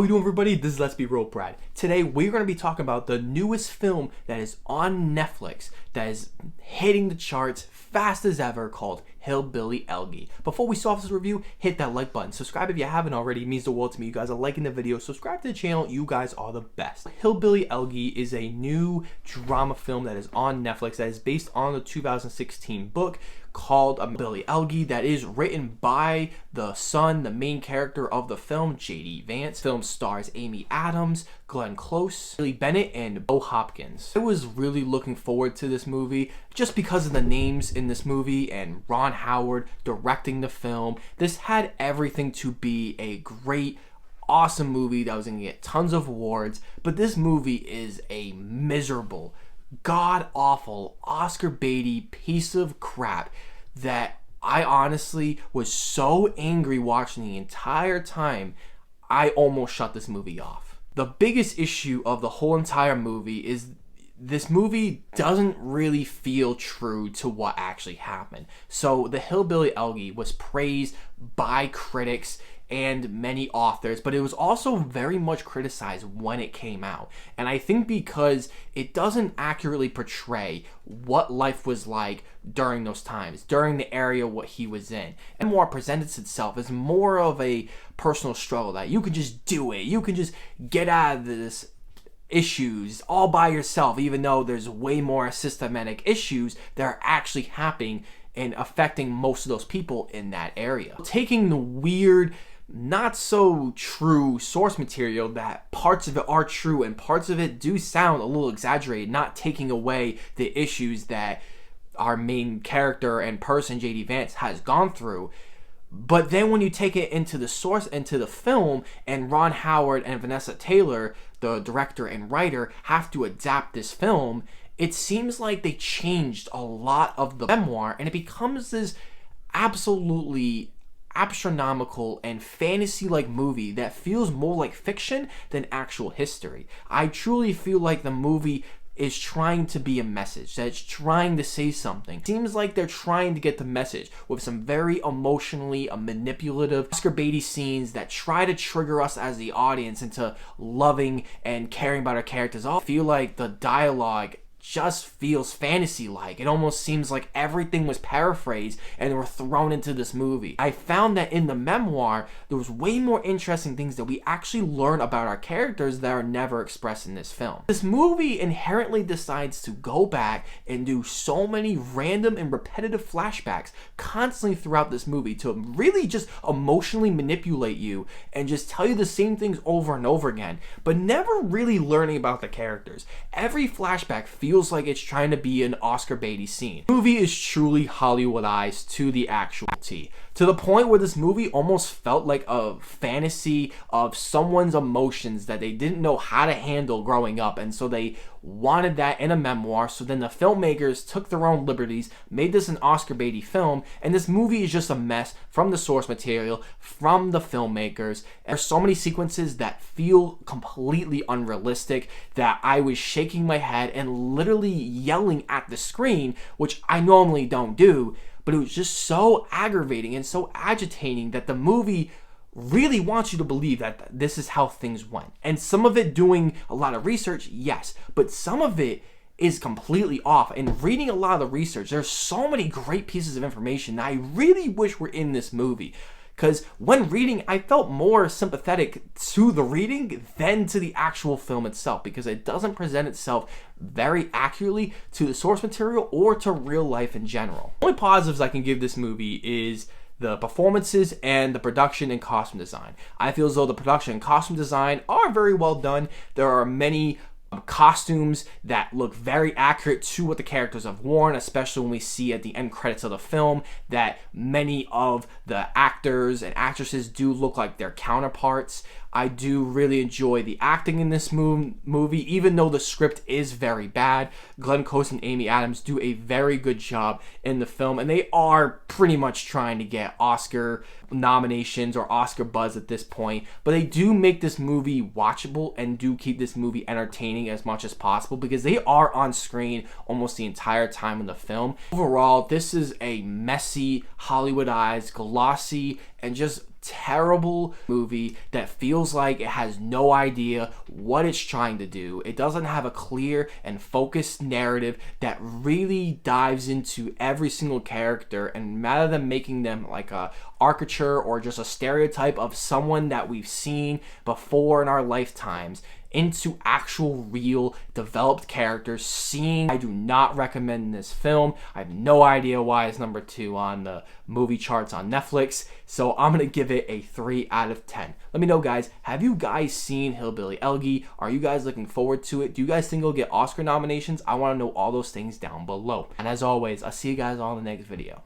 How you doing, everybody? This is Let's Be Real Brad. Today we're going to be talking about the newest film that is on Netflix that is hitting the charts fast as ever, called Hillbilly Elegy. Before we start this review, hit that like button. Subscribe if you haven't already. It means the world to me. You guys are liking the video. Subscribe to the channel. You guys are the best. Hillbilly Elegy is a new drama film that is on Netflix that is based on the 2016 book called Hillbilly Elegy, that is written by the son, the main character of the film, J.D. Vance. Film stars Amy Adams, Glenn Close, Billy Bennett, and Bo Hopkins. I was really looking forward to this movie just because of the names in this movie and Ron Howard directing the film. This had everything to be a great, awesome movie that was going to get tons of awards, but this movie is a miserable, god-awful, Oscar baity piece of crap that I honestly was so angry watching the entire time, I almost shut this movie off. The biggest issue of the whole entire movie is this movie doesn't really feel true to what actually happened. So the Hillbilly Elegy was praised by critics and many authors, but it was also very much criticized when it came out. And I think because it doesn't accurately portray what life was like during those times, during the area what he was in. And more presents itself as more of a personal struggle that you can just do it. You can just get out of this issues all by yourself, even though there's way more systematic issues that are actually happening and affecting most of those people in that area. Taking the weird, not so true source material that parts of it are true and parts of it do sound a little exaggerated, not taking away the issues that our main character and person, J.D. Vance, has gone through. But then when you take it into the source, into the film, and Ron Howard and Vanessa Taylor, the director and writer, have to adapt this film, it seems like they changed a lot of the memoir, and it becomes this absolutely astronomical and fantasy-like movie that feels more like fiction than actual history. I truly feel like the movie is trying to be a message, that it's trying to say something. Seems like they're trying to get the message with some very emotionally manipulative, Oscar baity scenes that try to trigger us as the audience into loving and caring about our characters. I feel like the dialogue just feels fantasy-like. It almost seems like everything was paraphrased and were thrown into this movie. I found that in the memoir, there was way more interesting things that we actually learn about our characters that are never expressed in this film. This movie inherently decides to go back and do so many random and repetitive flashbacks constantly throughout this movie to really just emotionally manipulate you and just tell you the same things over and over again, but never really learning about the characters. Every flashback feels like it's trying to be an Oscar baity scene. The movie is truly Hollywoodized to the actual T, to the point where this movie almost felt like a fantasy of someone's emotions that they didn't know how to handle growing up, and so they wanted that in a memoir. So then the filmmakers took their own liberties, made this an Oscar baity film, and this movie is just a mess from the source material, from the filmmakers. There's so many sequences that feel completely unrealistic that I was shaking my head and literally yelling at the screen, which I normally don't do, but it was just so aggravating and so agitating that the movie really wants you to believe that this is how things went. And some of it doing a lot of research, yes, but some of it is completely off. And reading a lot of the research, there's so many great pieces of information that I really wish were in this movie. Because when reading, I felt more sympathetic to the reading than to the actual film itself, because it doesn't present itself very accurately to the source material or to real life in general. The only positives I can give this movie is the performances and the production and costume design. I feel as though the production and costume design are very well done. There are many costumes that look very accurate to what the characters have worn, especially when we see at the end credits of the film that many of the actors and actresses do look like their counterparts. I do really enjoy the acting in this movie, even though the script is very bad. Glenn Close and Amy Adams do a very good job in the film, and they are pretty much trying to get Oscar nominations or Oscar buzz at this point, but they do make this movie watchable and do keep this movie entertaining as much as possible because they are on screen almost the entire time in the film. Overall, this is a messy, Hollywoodized, glossy, and just terrible movie that feels like it has no idea what it's trying to do. It doesn't have a clear and focused narrative that really dives into every single character, and rather than making them like a caricature or just a stereotype of someone that we've seen before in our lifetimes, into actual real developed characters. I do not recommend this film. I have no idea why it's number 2 on the movie charts on Netflix, so I'm gonna give it a 3 out of 10. Let me know, guys, have you guys seen Hillbilly Elegy? Are you guys looking forward to it? Do you guys think it'll get Oscar nominations? I want to know all those things down below. And as always, I'll see you guys all in the next video.